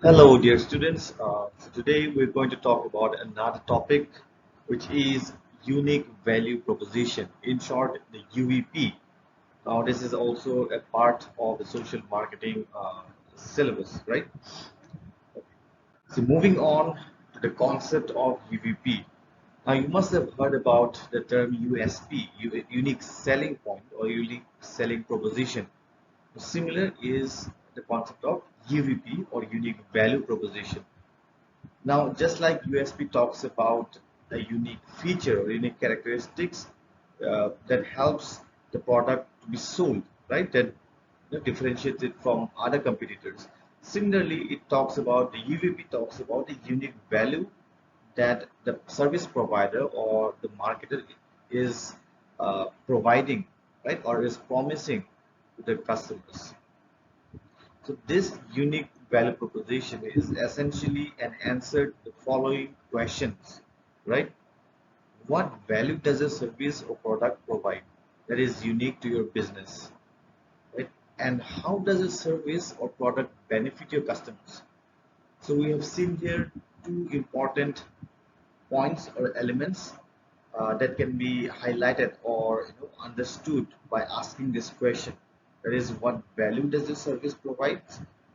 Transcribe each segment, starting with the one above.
Hello, dear students. So today we're going to talk about another topic, which is unique value proposition. In short, the UVP. Now, this is also a part of the social marketing syllabus, right? So moving on to the concept of UVP. Now, you must have heard about the term USP, unique selling point or unique selling proposition. Similar is the concept of UVP or unique value proposition. Now, just like USP talks about a unique feature or unique characteristics that helps the product to be sold, right? That differentiates it from other competitors. Similarly, it talks about the UVP talks about the unique value that the service provider or the marketer is providing, right, or is promising to the customers. So this unique value proposition is essentially an answer to the following questions, right? What value does a service or product provide that is unique to your business, right? And how does a service or product benefit your customers? So we have seen here two important points or elements that can be highlighted or understood by asking this question. That is, what value does the service provide,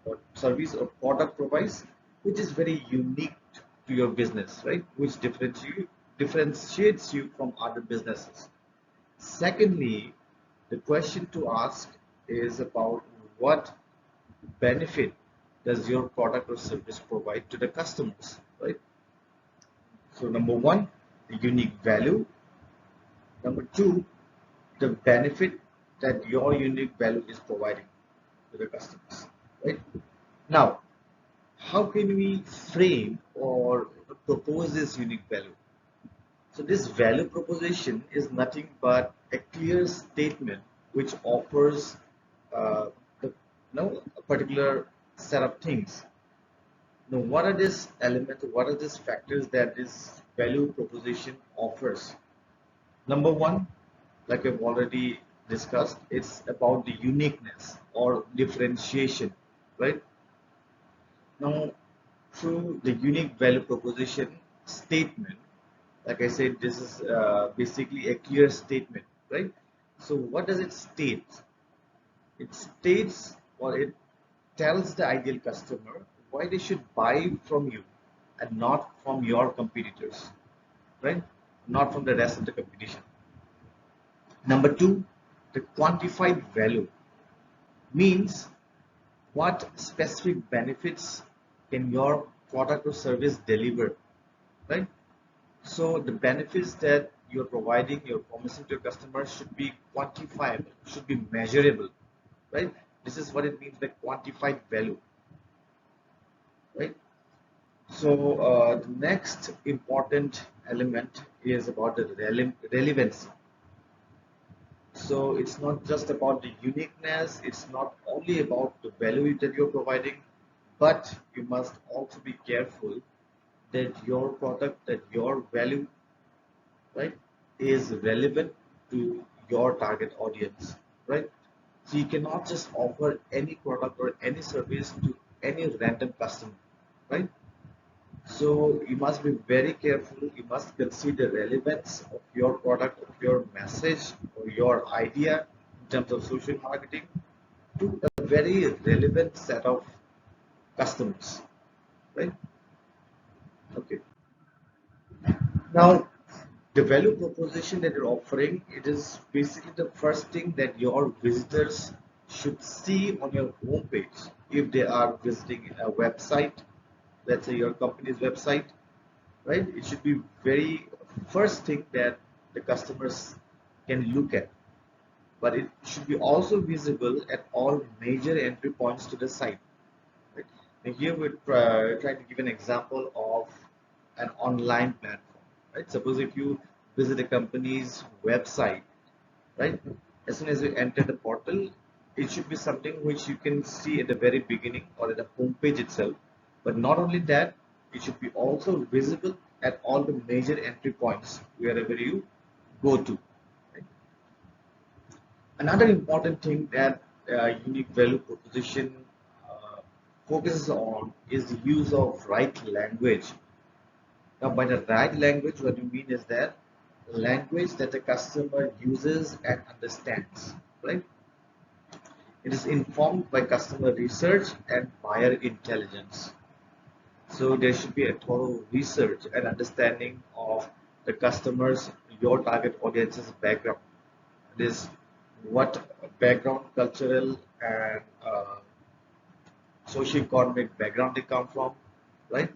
or service or product provides, which is very unique to your business, right? Which differentiates you from other businesses. Secondly, the question to ask is about what benefit does your product or service provide to the customers, right? So number one, the unique value. Number two, the benefit that your unique value is providing to the customers, right? Now, how can we frame or propose this unique value? So this value proposition is nothing but a clear statement which offers the, a particular set of things. Now, what are these elements, what are these factors that this value proposition offers? Number one, like I've already discussed, it's about the uniqueness or differentiation, right? Now, through the unique value proposition statement, like I said, this is basically a clear statement, right? So, what does it state? It states or it tells the ideal customer why they should buy from you and not from your competitors, right? Not from the rest of the competition. Number two, the quantified value means what specific benefits can your product or service deliver, right? So the benefits that you're providing, you're promising to your customers should be quantifiable, should be measurable, right? This is what it means by quantified value, right? So the next important element is about the relevancy. So it's not just about the uniqueness, it's not only about the value that you're providing, but you must also be careful that your product, that your value, right, is relevant to your target audience, right? So you cannot just offer any product or any service to any random customer, right? So you must be very careful. You must consider relevance of your product, of your message, or your idea in terms of social marketing to a very relevant set of customers, right? Okay. Now, the value proposition that you're offering, it is basically the first thing that your visitors should see on your homepage if they are visiting a website, let's say your company's website, right? It should be very first thing that the customers can look at, but it should be also visible at all major entry points to the site, right? And here we're trying to give an example of an online platform, right? Suppose if you visit a company's website, right? As soon as you enter the portal, it should be something which you can see at the very beginning or at the homepage itself. But not only that, it should be also visible at all the major entry points wherever you go to. Right? Another important thing that unique value proposition uh, focuses on is the use of right language. Now, by the right language, what you mean is that language that the customer uses and understands, right? It is informed by customer research and buyer intelligence. So there should be a thorough research and understanding of the customers, your target audience's background. This what background, cultural and socio-economic background they come from, right?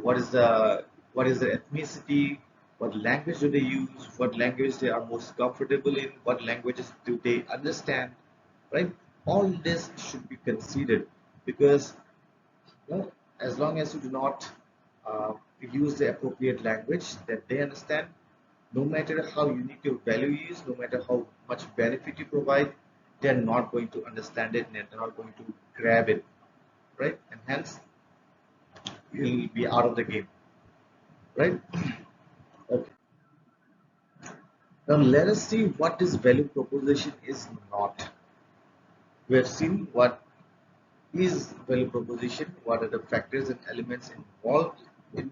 What is the ethnicity? What language do they use? What language they are most comfortable in? What languages do they understand? Right? All this should be considered because as long as you do not use the appropriate language that they understand, no matter how unique your value is, no matter how much benefit you provide, they're not going to understand it and they're not going to grab it, right? And hence, you'll be out of the game, right? Okay. Now let us see what this value proposition is not. We have seen what is value proposition, what are the factors and elements involved in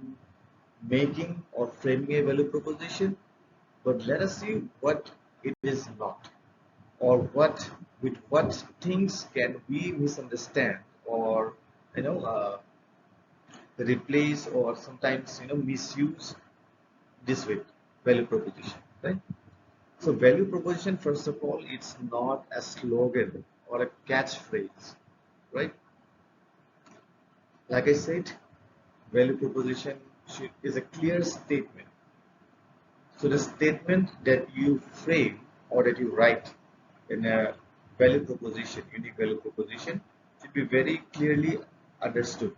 making or framing a value proposition, but let us see what it is not, or what things can we misunderstand or replace or sometimes misuse this way value proposition, right? So value proposition, first of all, it's not a slogan or a catchphrase, right? Like I said, value proposition is a clear statement. So the statement that you frame or that you write in a value proposition, unique value proposition, should be very clearly understood.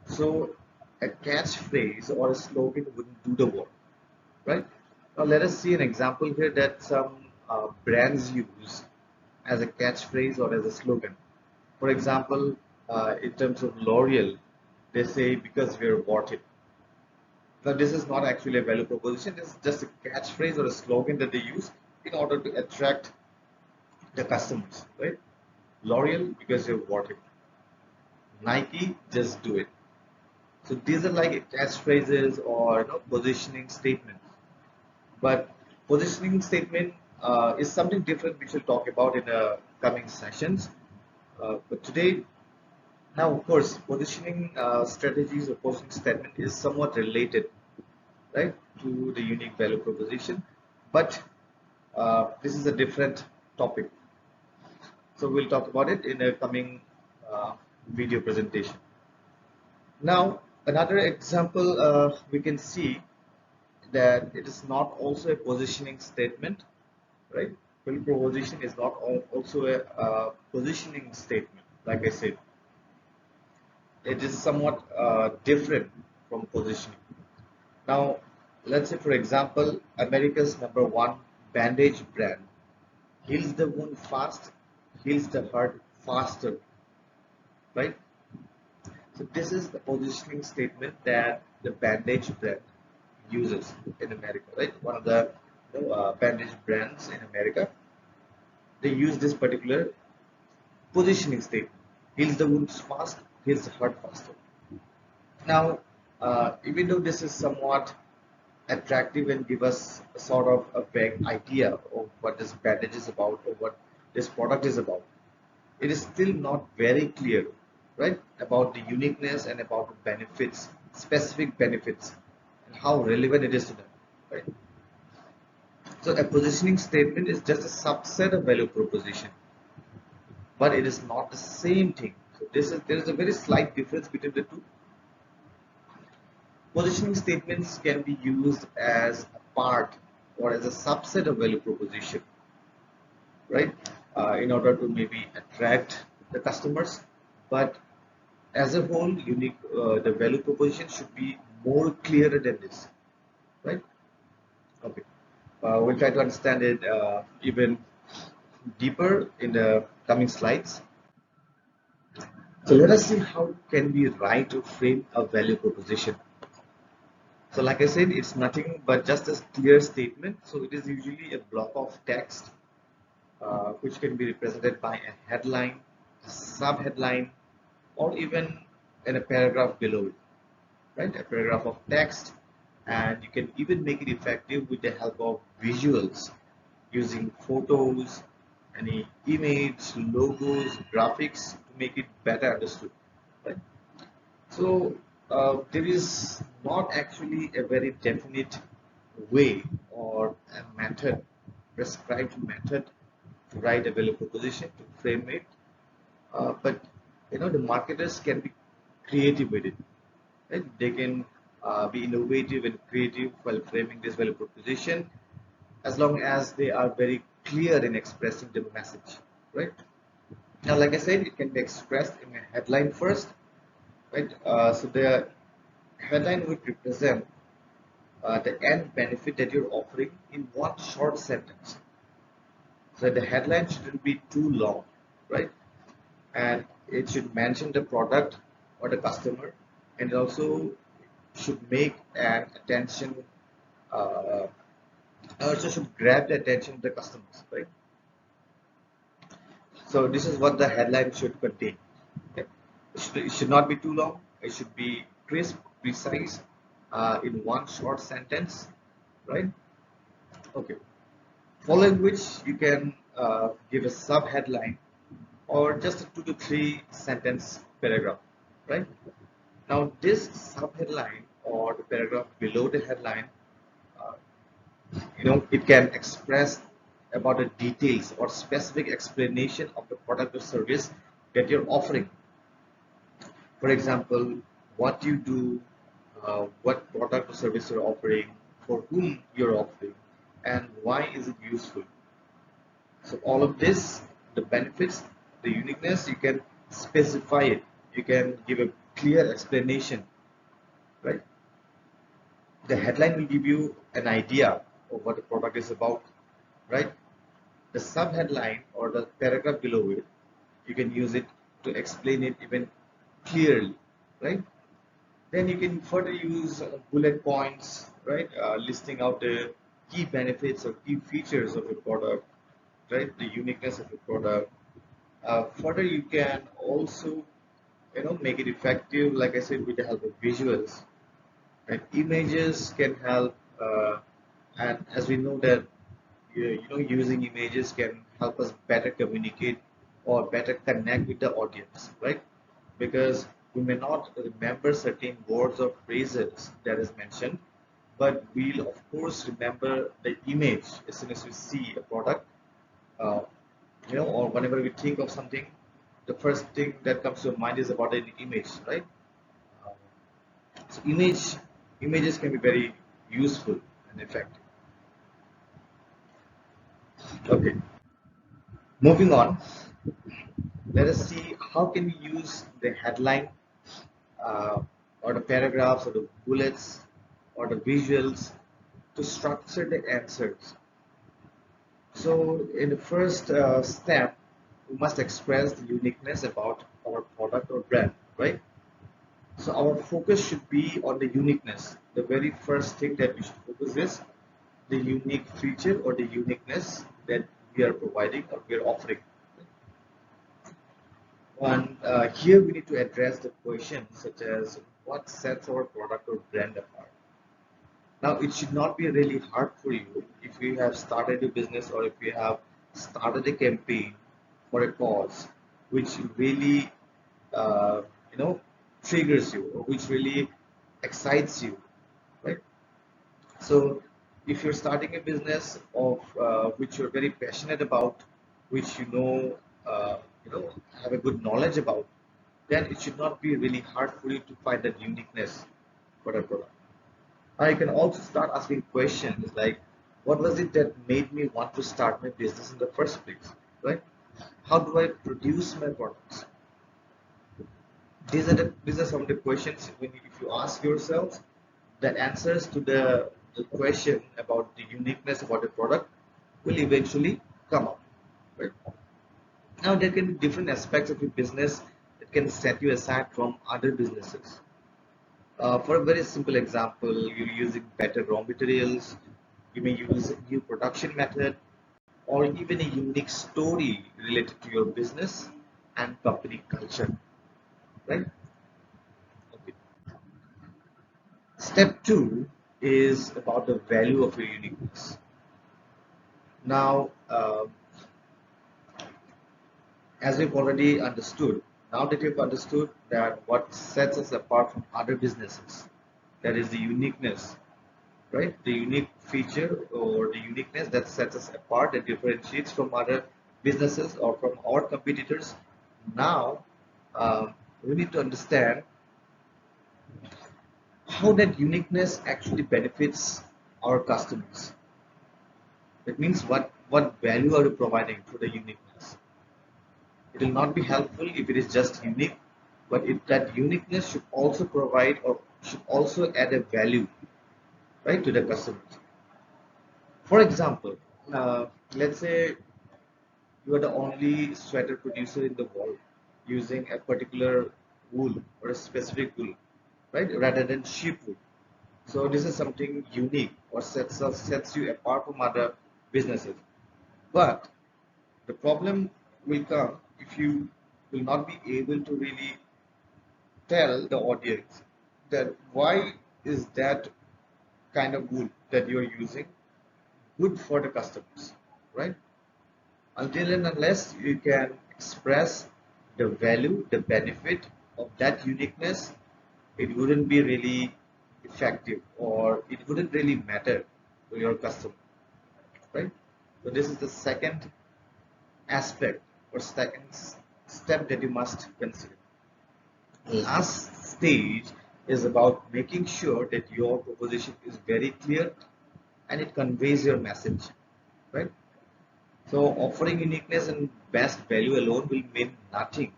So a catchphrase or a slogan wouldn't do the work, right? Now let us see an example here that some brands use as a catchphrase or as a slogan. For example, in terms of L'Oreal, they say because we're worth it. Now this is not actually a value proposition, this is just a catchphrase or a slogan that they use in order to attract the customers, right? L'Oreal because you're worth it. Nike, just do it. So these are like catchphrases or positioning statements. But positioning statement is something different which we'll talk about in coming sessions. But today, now of course, positioning strategies or positioning statement is somewhat related, right, to the unique value proposition. But this is a different topic. So we'll talk about it in a coming video presentation. Now, another example we can see that it is not also a positioning statement, right? Value proposition is not also a positioning statement. Like I said, it is somewhat different from positioning. Now, let's say for example, America's #1 bandage brand heals the wound fast, heals the hurt faster, right? So this is the positioning statement that the bandage brand uses in America, right? One of the bandage brands in America, they use this particular positioning statement: heals the wounds fast, heals the hurt faster. Now, even though this is somewhat attractive and give us a sort of a vague idea of what this bandage is about or what this product is about, it is still not very clear, right, about the uniqueness and about the benefits, specific benefits, and how relevant it is to them, right? So a positioning statement is just a subset of value proposition, but it is not the same thing. So there is a very slight difference between the two. Positioning statements can be used as a part or as a subset of value proposition, right? In order to maybe attract the customers, but as a whole, the value proposition should be more clearer than this, right? Okay. We'll try to understand it even deeper in the coming slides. So let us see how can we write or frame a value proposition. So like I said, it's nothing but just a clear statement. So it is usually a block of text which can be represented by a headline, a sub-headline, or even in a paragraph below it, right? A paragraph of text, and you can even make it effective with the help of visuals using photos, any image, logos, graphics to make it better understood, right? So there is not actually a very definite way or a method, prescribed method to write a value proposition, to frame it. But the marketers can be creative with it. Right? They can be innovative and creative while framing this value proposition, as long as they are very clear in expressing the message. Right? Now, like I said, it can be expressed in a headline first. Right? So the headline would represent the end benefit that you're offering in one short sentence. So the headline shouldn't be too long, right? And it should mention the product or the customer, and it also should make an attention, uh, also should grab the attention of the customers, right? So this is what the headline should contain. Okay? It should not be too long. It should be crisp, precise, in one short sentence, right? Okay. Following which you can give a sub headline or just a 2 to 3 sentence paragraph, right? Now this sub headline or the paragraph below the headline, uh, it can express about the details or specific explanation of the product or service that you're offering. For example, what you do, what product or service you're offering, for whom you're offering, and why is it useful. So all of this, the benefits, the uniqueness, you can specify it. You can give a clear explanation, right? The headline will give you an idea of what the product is about, right? The sub-headline or the paragraph below it, you can use it to explain it even clearly, right? Then you can further use bullet points, right? Listing out the key benefits or key features of your product, right? The uniqueness of your product. Further, you can also, make it effective, like I said, with the help of visuals. And images can help, and as we know that using images can help us better communicate or better connect with the audience, right? Because we may not remember certain words or phrases that is mentioned, but we'll of course remember the image as soon as we see a product, uh, or whenever we think of something, the first thing that comes to mind is about an image, right? Uh, so images can be very useful and effective. Okay, moving on. Let us see how can we use the headline, uh, or the paragraphs or the bullets or the visuals to structure the answers. So in the first step, we must express the uniqueness about our product or brand, right? So our focus should be on the uniqueness. The very first thing that we should focus is the unique feature or the uniqueness that we are providing or we are offering. And here we need to address the questions such as what sets our product or brand apart. Now, it should not be really hard for you if you have started a business or if you have started a campaign for a cause which really, uh, you know, triggers you or which really excites you, right? So, if you're starting a business of which you're very passionate about, which you know, have a good knowledge about, then it should not be really hard for you to find that uniqueness for a product. I can also start asking questions like, what was it that made me want to start my business in the first place, right? How do I produce my products? These are some of the questions if you ask yourselves, the answers to the question about the uniqueness about the product will eventually come up, right? Now there can be different aspects of your business that can set you aside from other businesses. For a very simple example, you're using better raw materials, you may use a new production method, or even a unique story related to your business and company culture. right? Okay. Step two is about the value of your uniqueness. Now, as we've already understood, now that you've understood that what sets us apart from other businesses, that is the uniqueness, right? The unique feature or the uniqueness that sets us apart, that differentiates from other businesses or from our competitors. Now, we need to understand how that uniqueness actually benefits our customers. It means what value are you providing through the uniqueness? It will not be helpful if it is just unique, but that uniqueness should also provide or should also add a value, right, to the customers. For example, let's say you are the only sweater producer in the world using a particular wool or a specific wool, right, rather than sheep wool. So this is something unique or sets you apart from other businesses. But the problem will come if you will not be able to really tell the audience that why is that kind of wool that you're using good for the customers, right? Until and unless you can express the value, the benefit of that uniqueness, it wouldn't be really effective or it wouldn't really matter to your customer, right? So this is the second aspect or second step that you must consider. Last stage is about making sure that your proposition is very clear and it conveys your message, right? So offering uniqueness and best value alone will mean nothing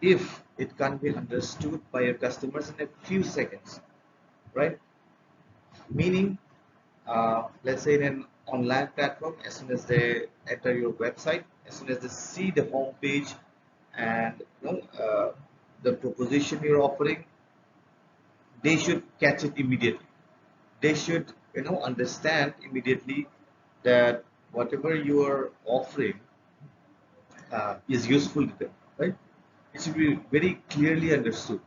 if it can't be understood by your customers in a few seconds, right? Meaning, let's say in an online platform, as soon as they enter your website, as soon as they see the home page and the proposition you're offering, they should catch it immediately. They should understand immediately that whatever you are offering is useful to them, right? It should be very clearly understood,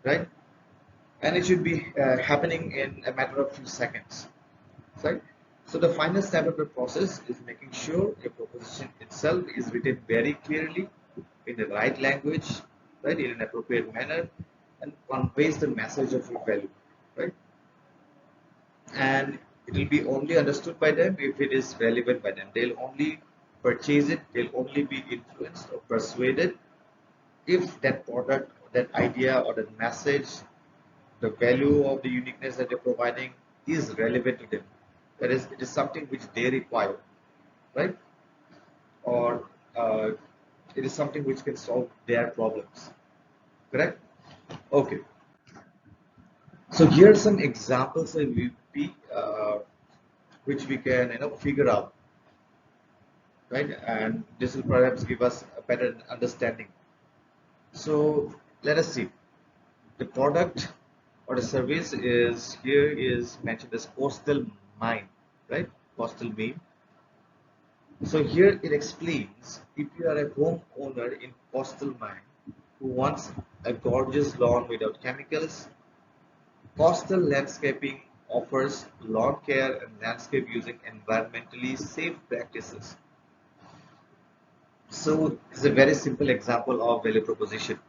right? And it should be happening in a matter of few seconds, right? So the final step of the process is making sure your proposition itself is written very clearly in the right language, right, in an appropriate manner, and conveys the message of your value, right? And it will be only understood by them if it is relevant by them. They'll only purchase it, they'll only be influenced or persuaded if that product, that idea, or that message, the value of the uniqueness that they're providing is relevant to them. That is, it is something which they require, right? Or it is something which can solve their problems, correct? Okay. So here are some examples of UVP which we can figure out, right? And this will perhaps give us a better understanding. So let us see. The product or the service is here is mentioned as coastal mine, right? Coastal mine. So here it explains if you are a homeowner in coastal mine who wants a gorgeous lawn without chemicals, coastal landscaping offers lawn care and landscape using environmentally safe practices. So it's a very simple example of value proposition.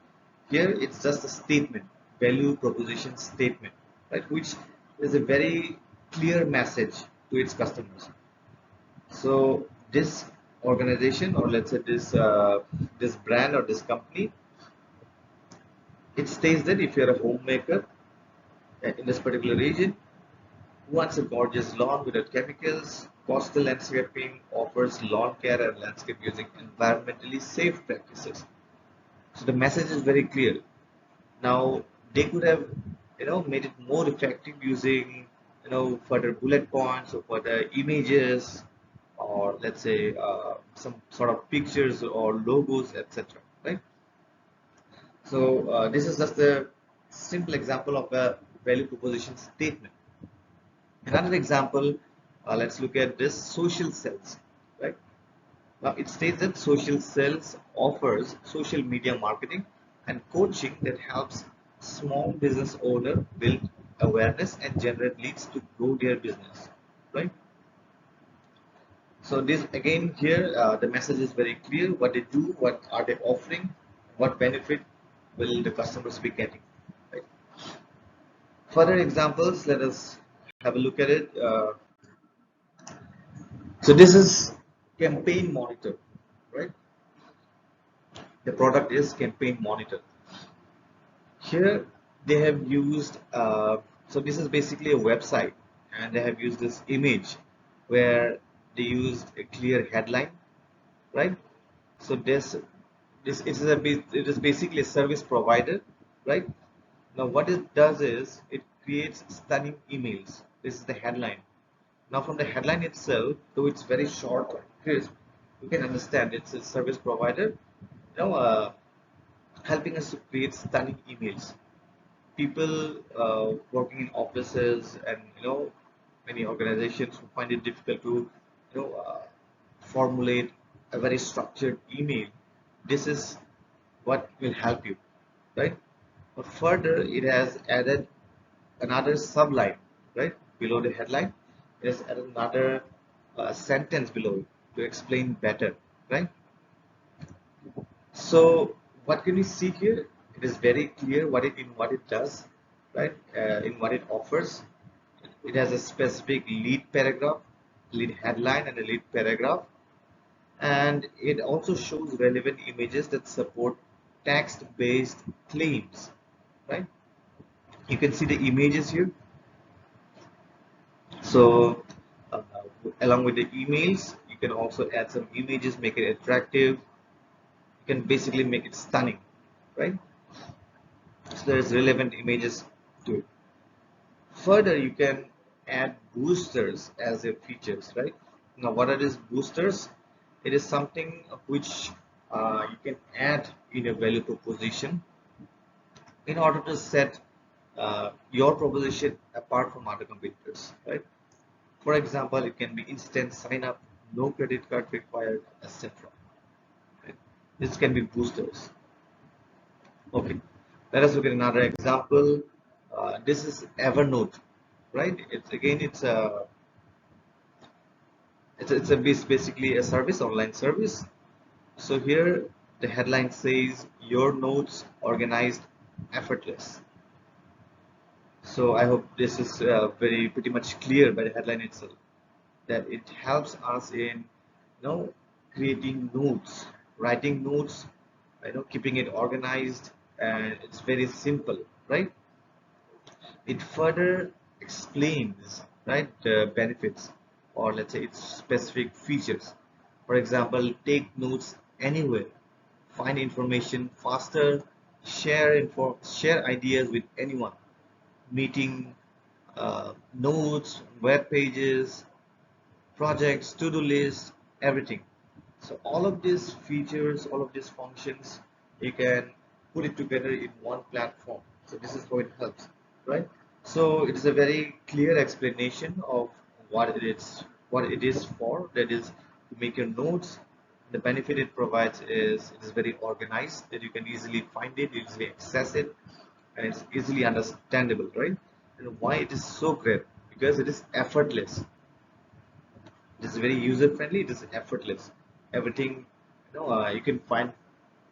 Here it's just a statement, value proposition statement, right, which is a very clear message to its customers. So this organization, or let's say this brand or this company, it states that if you're a homemaker in this particular region who wants a gorgeous lawn without chemicals, coastal landscaping offers lawn care and landscape using environmentally safe practices. So the message is very clear. Now they could have made it more effective using further bullet points or further images or let's say some sort of pictures or logos, etc. Right? So this is just a simple example of a value proposition statement. Another example, let's look at this social sales. Right? Now it states that social sales offers social media marketing and coaching that helps small business owner build awareness and generate leads to grow their business, right? So this again here, the message is very clear: what they do, what are they offering, what benefit will the customers be getting, right? Further examples, let us have a look at it. So this is campaign monitor, right? The product is campaign monitor. Here they have used, so this is basically a website, and they have used this image where they used a clear headline, right? So this it is basically a service provider, right? Now what it does is it creates stunning emails. This is the headline. Now from the headline itself, though it's very short and crisp, you can understand it's a service provider, helping us to create stunning emails. People working in offices and many organizations who find it difficult to formulate a very structured email. This is what will help you, right? But further, it has added another subline, right, below the headline. It has added another sentence below it to explain better, right? So what can we see here? It is very clear what it does, right? In what it offers. It has a specific lead paragraph, lead headline, and a lead paragraph, and it also shows relevant images that support text-based claims, right? You can see the images here. So along with the emails, you can also add some images, make it attractive. You can basically make it stunning, right? So there's relevant images to it. Further, you can add boosters as your features, right? Now, what are these boosters? It is something which you can add in a value proposition in order to set your proposition apart from other competitors, right? For example, it can be instant sign up, no credit card required, etc. Right? This can be boosters. Okay, let us look at another example. This is Evernote, right? It's basically a service, online service. So here the headline says your notes organized, effortless. So I hope this is very pretty much clear by the headline itself, that it helps us in creating notes, writing notes, keeping it organized, and it's very simple, right? It further explains, right, the benefits, or let's say its specific features. For example, take notes anywhere, find information faster, share ideas with anyone, meeting, notes, web pages, projects, to-do lists, everything. So all of these features, all of these functions, you can put it together in one platform. So this is how it helps, right? So it is a very clear explanation of what it is for. That is to make your notes. The benefit it provides is it is very organized, that you can easily find it, easily access it, and it's easily understandable, right? And why it is so great? Because it is effortless. It is very user friendly. It is effortless. Everything, you can find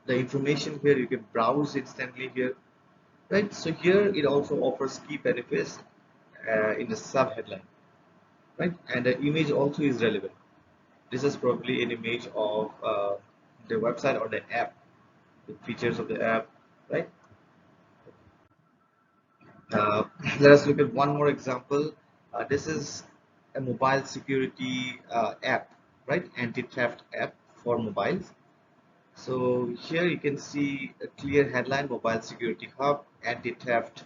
the information here. You can browse instantly here, right? So here it also offers key benefits in the sub headline, right? And the image also is relevant. This is probably an image of the website or the app, the features of the app, right? Uh, let us look at one more example. This is a mobile security app, right? Anti-theft app for mobiles. So here you can see a clear headline: Mobile Security Hub, Anti-Theft.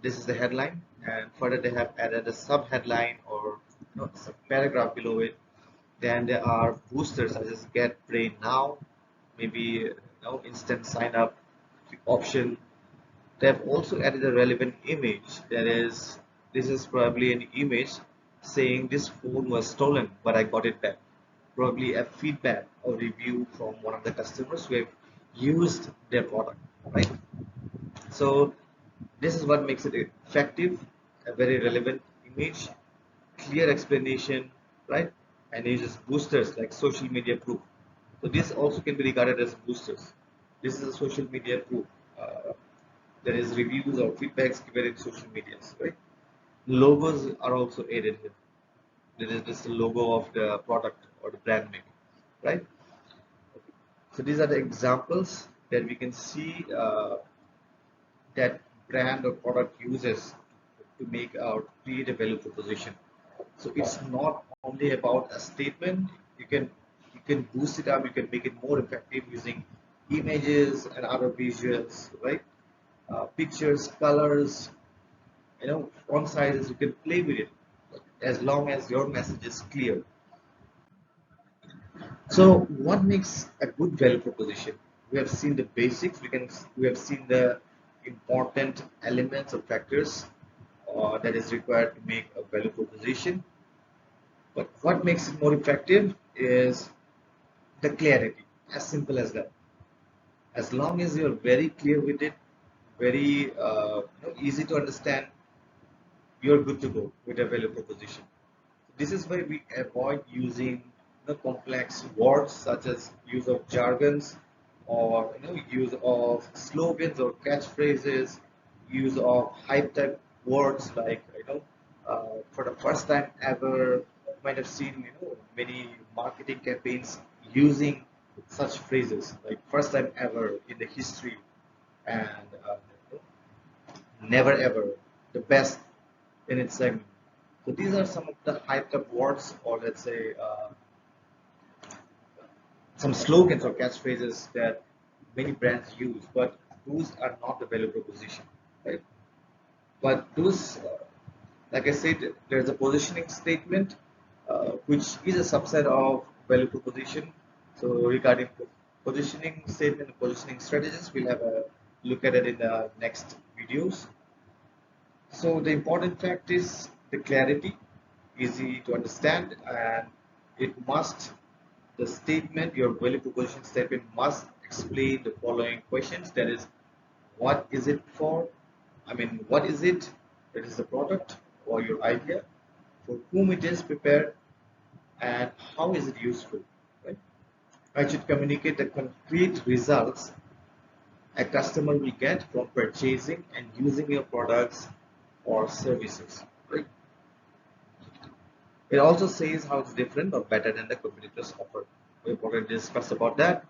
This is the headline, and further they have added a sub-headline or some paragraph below it. Then there are boosters such as Get Brain Now, maybe instant sign up option. They have also added a relevant image. This is probably an image saying this phone was stolen, but I got it back. Probably a feedback or review from one of the customers who have used their product, right? So this is what makes it effective, a very relevant image, clear explanation, right? And it uses boosters like social media proof. So this also can be regarded as boosters. This is a social media proof. Uh, there is reviews or feedbacks given in social medias, right? Logos are also added here. There is this logo of the product or the brand name, right? So these are the examples that we can see that brand or product uses to make or create a value proposition. So it's not only about a statement. You can boost it up. You can make it more effective using images and other visuals, right? Pictures, colors, font sizes. You can play with it as long as your message is clear. So what makes a good value proposition? We have seen the basics. We have seen the important elements or factors that is required to make a value proposition. But what makes it more effective is the clarity. As simple as that. As long as you're very clear with it, very easy to understand, you're good to go with a value proposition. This is why we avoid using the complex words such as use of jargons or use of slogans or catchphrases, use of hype type words like for the first time ever you might have seen many marketing campaigns using such phrases like first time ever in the history and never ever the best in its segment. So these are some of the hyped up words, or let's say some slogans or catchphrases that many brands use, but those are not the value proposition, right? But those, like I said, there's a positioning statement, which is a subset of value proposition. So regarding positioning statement and positioning strategies, we'll have a look at it in the next videos. So the important fact is the clarity, easy to understand, and it must, the statement, your value proposition statement must explain the following questions. That is, what is it for? I mean, what is it? That is the product or your idea, for whom it is prepared, and how is it useful, right? I should communicate the concrete results a customer will get from purchasing and using your products or services, right? It also says how it's different or better than the competitors offer. We've already discussed about that.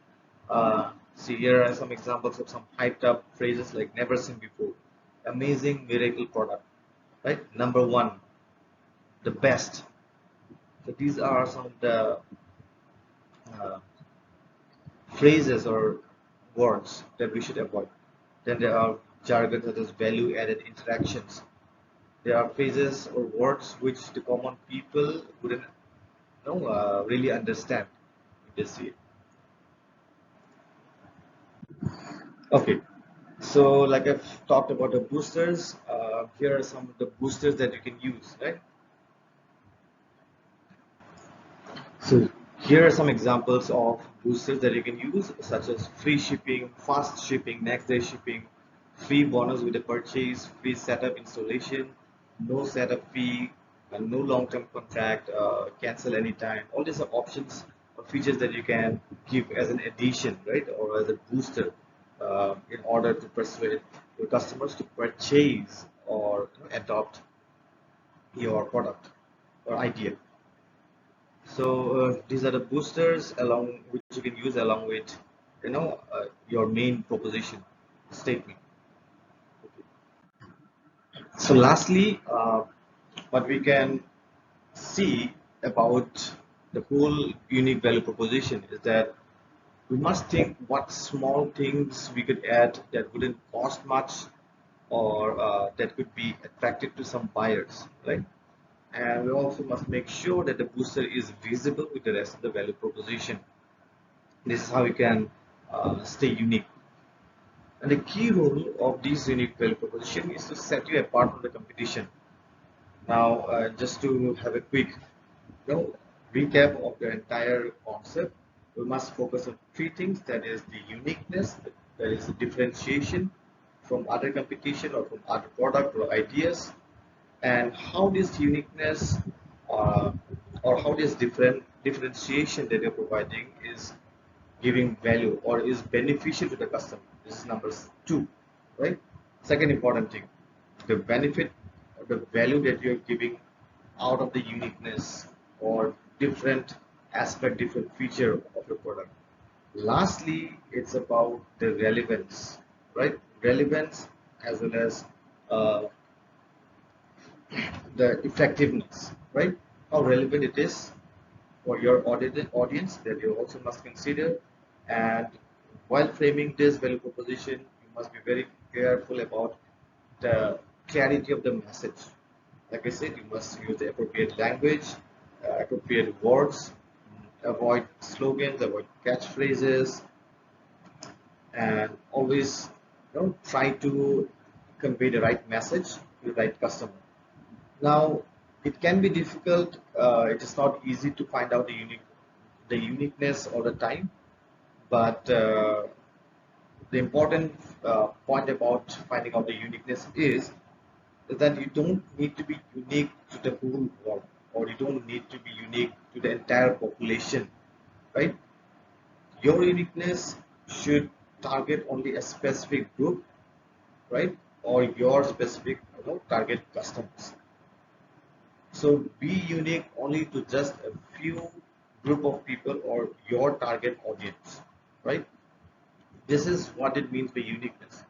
See, here are some examples of some hyped up phrases like never seen before, amazing miracle product, right? Number one, the best. So these are some of the uh, phrases or words that we should avoid. Then there are jargon such as value added interactions. There are phrases or words which the common people wouldn't really understand if they see it. Okay, so like I've talked about the boosters, here are some of the boosters that you can use, right? So here are some examples of boosters that you can use, such as free shipping, fast shipping, next day shipping, free bonus with a purchase, free setup installation, no setup fee, and no long-term contract, cancel anytime. All these are options or features that you can give as an addition, right, or as a booster in order to persuade your customers to purchase or adopt your product or idea. So these are the boosters along which you can use along with your main proposition statement. So lastly, what we can see about the whole unique value proposition is that we must think what small things we could add that wouldn't cost much or that could be attractive to some buyers, right? And we also must make sure that the booster is visible with the rest of the value proposition. This is how you can stay unique. And the key role of this unique value proposition is to set you apart from the competition. Now, just to have a quick recap of the entire concept. we must focus on three things, that is the uniqueness, that is the differentiation from other competition or from other product or ideas, and how this uniqueness uh, or how this differentiation that you're providing is giving value or is beneficial to the customer. This is number two, right? Second important thing, the benefit or the value that you're giving out of the uniqueness or different aspect, different feature of the product. Lastly, it's about the relevance, right? Relevance as well as uh, the effectiveness, right? How relevant it is for your audience that you also must consider. And while framing this value proposition, you must be very careful about the clarity of the message. Like I said, you must use the appropriate language, appropriate words, avoid slogans, avoid catchphrases, and always try to convey the right message to the right customer. Now, it can be difficult. It is not easy to find out the uniqueness all the time. But the important point about finding out the uniqueness is that you don't need to be unique to the whole world, or you don't need to be unique to the entire population, right? Your uniqueness should target only a specific group, right? Or your specific target customers. So be unique only to just a few group of people or your target audience, right? This is what it means by uniqueness,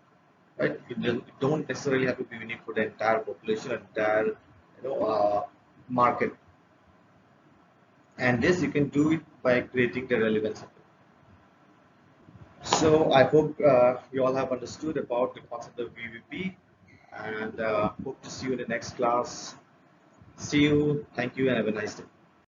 right? You don't necessarily have to be unique for the entire population, entire market, and this you can do it by creating the relevance of it. So I hope you all have understood about the concept of UVP, and hope to see you in the next class. See you. Thank you, and have a nice day.